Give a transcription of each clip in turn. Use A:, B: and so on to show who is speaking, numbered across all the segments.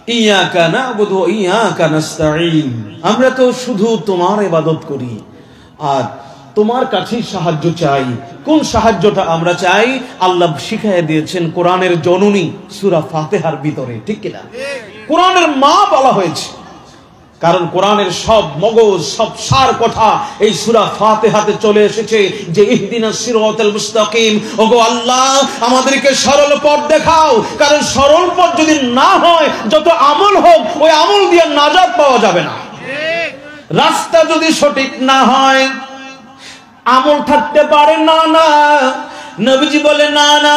A: ইয়াকা না'বুদু ওয়া ইয়াকা নাস্তাঈন, আমরা তো শুধু তোমার ইবাদত করি আর তোমার কাছেই সাহায্য চাই। কোন সাহায্যটা আমরা চাই? আল্লাহ শিখিয়ে দিয়েছেন কোরআনের জননী সূরা ফাতিহার ভিতরে, ঠিক কিনা? কোরআনের মা বলা হয়েছে, কারণ কোরআনের সব মগজ, সব সার কথা এই সূরা ফাতিহাতে চলে এসেছে যে ইহদিনাস সিরাতাল মুস্তাকিম। ওগো আল্লাহ, আমাদেরকে সরল পথ দেখাও, কারণ সরল পথ যদি না হয়, যত আমল হোক ওই আমল দিয়ে নাজাত পাওয়া যাবে না। রাস্তা যদি সঠিক না হয় আমল থাকতে পারে না। না, নবীজি বলে না না,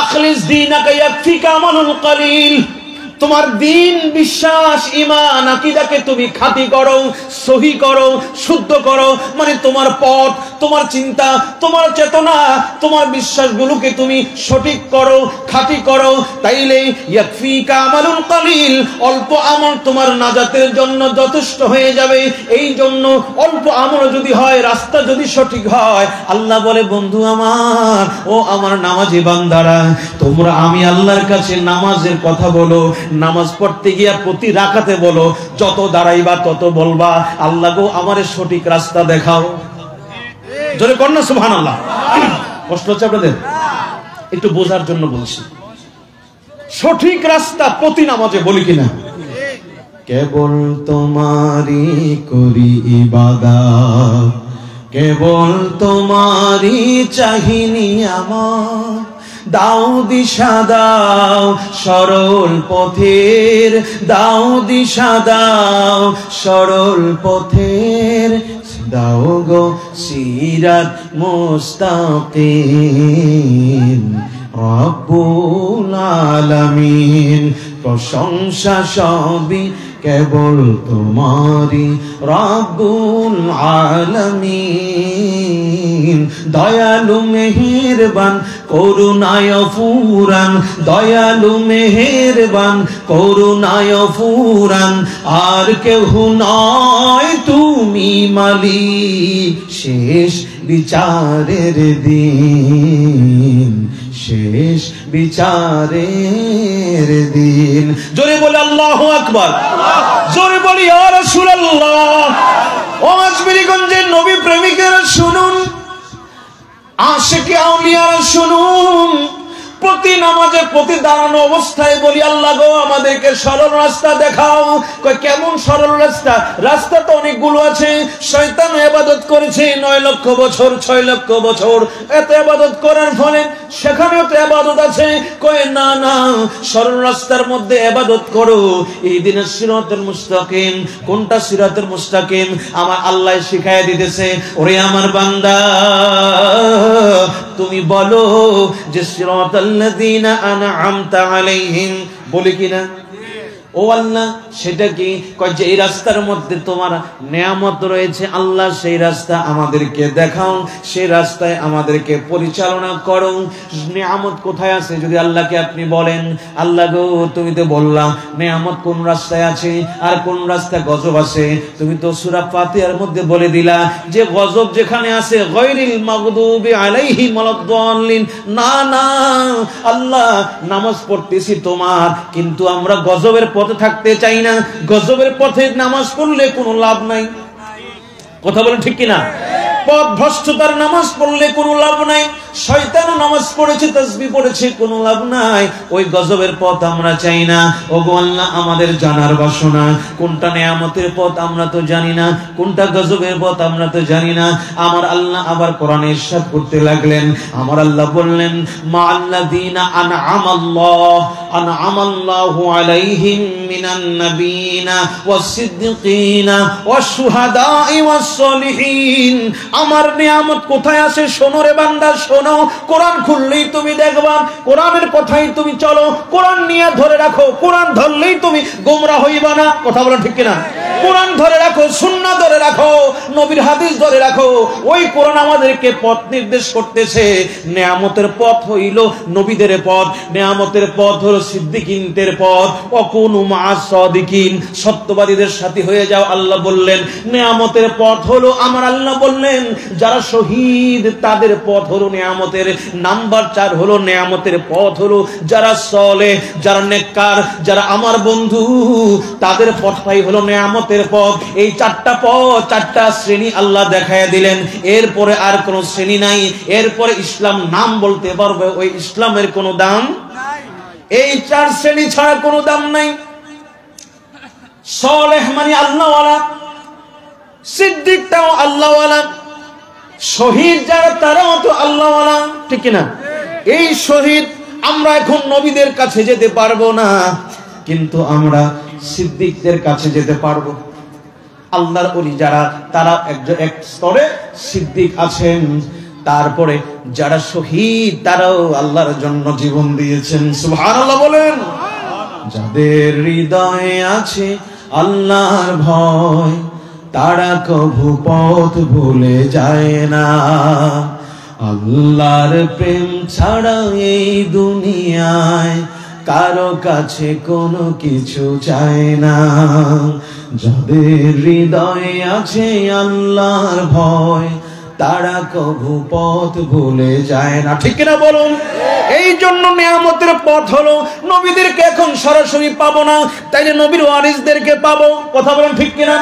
A: আখলিস দীনাকা ইয়াকফিকা আমালুল কলিল। তোমার দিন, বিশ্বাস, ঈমান, আকীদাকে তুমি খাঁটি করো, সহি করো, শুদ্ধ করো, মানে তোমার পথ, তোমার চিন্তা, তোমার চেতনা, তোমার বিশ্বাসগুলোকে তুমি সঠিক করো, খাঁটি করো, তাইলে ইয়াকফিকা আমালুল কলিল, অল্প আমল তোমার নাজাতের জন্য যথেষ্ট হয়ে যাবে। এই জন্য অল্প আমল যদি হয়, রাস্তা যদি সঠিক হয়, আল্লাহ বলে বন্ধু আমার, ও আমার নামাজি বান্দারা, তোমরা আমি আল্লাহর কাছে নামাজের কথা বলো, নামাজ পড়তে গিয়া প্রতি রাকাতে বলো, যত দাঁড়াইবা তত বলবা আল্লাহ গো আমারে সঠিক রাস্তা দেখাও। জোরে কর না সুবহানাল্লাহ। কষ্ট হচ্ছে আপনাদের? একটু বোঝার জন্য বলছি। সঠিক রাস্তা প্রতি নামাজে বলি কিনা? কেবল তোমারই করি ইবাদত, কেবল তোমারই চাহিনি আমার, দাও দিশা দাও সরল পথের, দাও দিশা দাও সরল পথের, দাও গো সিরাত মুস্তাকিম। রব্বুল আলামিন, প্রশংসা সবই কেবল তোমারই, রব্বুল আলামিন। দয়ালু মেহেরবান করুণায় ফুরান, দয়ালু মেহেরবান করুণায় ফুরান, আর কেহ নয় তুমি মালিক শেষ বিচারের দিন, শেষ বিচারের দিন। জোরে বলে আল্লাহু আকবার, জোরে বলি ইয়া রাসূলুল্লাহ। ও আজমিরগঞ্জের নবী প্রেমিকেরা শুনুন, আশিকে আউলিয়ারা শুনুন, প্রতি নামাজে প্রতি দাঁড়ানো অবস্থায় বলি আল্লাহ গো আমাদেরকে সরল রাস্তা দেখাও। কেমন সরল রাস্তা? রাস্তা তো অনেকগুলো আছে। শয়তান ইবাদত করেছে 9 লক্ষ বছর, 6 লক্ষ বছর, এত ইবাদত করার ফলে সেখানেও তো ইবাদত আছে। কয় না না, সরল রাস্তার মধ্যে ইবাদত করো। ইহদিনাস সিরাতাল মুস্তাকিম। কোনটা সিরাতুল মুস্তাকিম? আমার আল্লাহ শিখায়া দিতেছে, ওরে আমার বান্দা তুমি বলো যে সিরাতাল্লাযীনা আন'আমতা আলাইহিম, বলি কিনা? ও আল্লাহ, সেটা কি? কয় যে এই রাস্তার মধ্যে তোমার নিয়ামত রয়েছে, আল্লাহ সেই রাস্তা আমাদেরকে দেখাও, সেই রাস্তায় আমাদেরকে পরিচালনা করো। নিয়ামত কোথায় আছে যদি আল্লাহকে আপনি বলেন, আল্লাহ গো তুমি তো বললা নিয়ামত কোন রাস্তায় আছে আর কোন রাস্তায় গজব আছে। তুমি তো সূরা ফাতিহার মধ্যে বলে দিলা যে গজব যেখানে আছে গায়রিল মাগদুবি আলাইহিম ওয়ালাদ-দাল্লিন। না না আল্লাহ, নামাজ পড়তেছি তোমার, কিন্তু আমরা গজবের পথে থাকতে চাই না। গজবের পথে নামাজ পড়লে কোনো লাভ নাই। কথা বলেন ঠিক কিনা? পথ ভ্রষ্টতার নামাজ পড়লে কোনো লাভ নাই। শয়তানও নামাজ পড়েছে, তাসবিহ পড়েছে, কোনো লাভ নাই। ওই গজবের পথ আমরা চাই না। ওগো আল্লাহ, আমাদের জানার বাসনা, কোনটা নিয়ামতের পথ আমরা তো জানি না, কোনটা গজবের পথ আমরা তো জানি না। আমার আল্লাহ আবার কোরআনে ইরশাদ করতে লাগলেন, আমার আল্লাহ বললেন মা'আল্লাযীনা আন'আমাল্লাহু আলাইহিম মিনান নাবিয়িনা ওয়াস-সিদ্দিকিনা ওয়াশ-শুহাদা'i ওয়াস-সলিহিন। আমার নিয়ামত কোথায় আছে? শোনো রে বান্দা, শোনো। কোরআন খুললেই তুমি দেখবা, কোরআনের কথাই তুমি চলো, কোরআন নিয়ে ধরে রাখো, কোরআন ধরলেই তুমি গোমরা হইবা না। কথা বলো ঠিক কিনা? কোরআন ধরে রাখো, সুন্নাহ ধরে রাখো, নবীর হাদিস ধরে রাখো। ওই কোরআন আমাদেরকে পথ নির্দেশ করতেছে। নেয়ামতের পথ হইল নবীদের পথ, নেয়ামতের পথ হলো সিদ্দিকিনদের পথ। ওয়াকুনু মা'আস সাদিকিন, সত্যবাদীদের সাথী হয়ে যাও আল্লাহ বললেন। নেয়ামতের পথ হলো আমার আল্লাহ বললেন যারা শহীদ তাদের পথ হলো নেয়ামতের। নাম্বার 4 হলো নেয়ামতের পথ হলো যারা সলেহ, যারা নেককার, যারা আমার বন্ধু, তাদের পথটাই হলো নেয়ামতের পথ। এই 4টা পথ, 4টা শ্রেণী আল্লাহ দেখায় দিলেন। এরপরে আর কোনো শ্রেণী নাই। এরপরে ইসলাম নাম বলতে পারবে, ওই ইসলামের কোনো দাম নাই। এই 4 শ্রেণী ছাড়া কোনো দাম নাই। সলেহ মানে আল্লাহওয়ালা, সিদ্দিকটাও আল্লাহওয়ালা, শহীদ যারা তারাও তো আল্লাহওয়ালা, ঠিক না? এই শহীদ আমরা এখন নবীদের কাছে যেতে পারবো না, কিন্তু আমরা সিদ্দিকদের কাছে যেতে পারবো। আল্লাহর ওলি যারা তারা এক স্তরে সিদ্দিক আছেন। তারপরে যারা শহীদ তারাও আল্লাহর জন্য জীবন দিয়েছেন। সুবহানাল্লাহ বলেন। যাদের হৃদয়ে আছে আল্লাহর ভয় তারা কভু পথ ভুলে যায় না। আল্লাহর প্রেম ছাড়া এই দুনিয়ায় কারো কাছে কোনো কিছু চায় না। যাদের হৃদয়ে আছে আল্লাহর ভয় তারা কভু পথ ভুলে যায় না, ঠিক না বলুন? এই জন্য নিয়ামতের পথ হলো নবীদেরকে এখন সরাসরি পাবো না, তাইলে নবীর ওয়ারিসদেরকে পাবো। কথা বলেন ঠিক কিনা?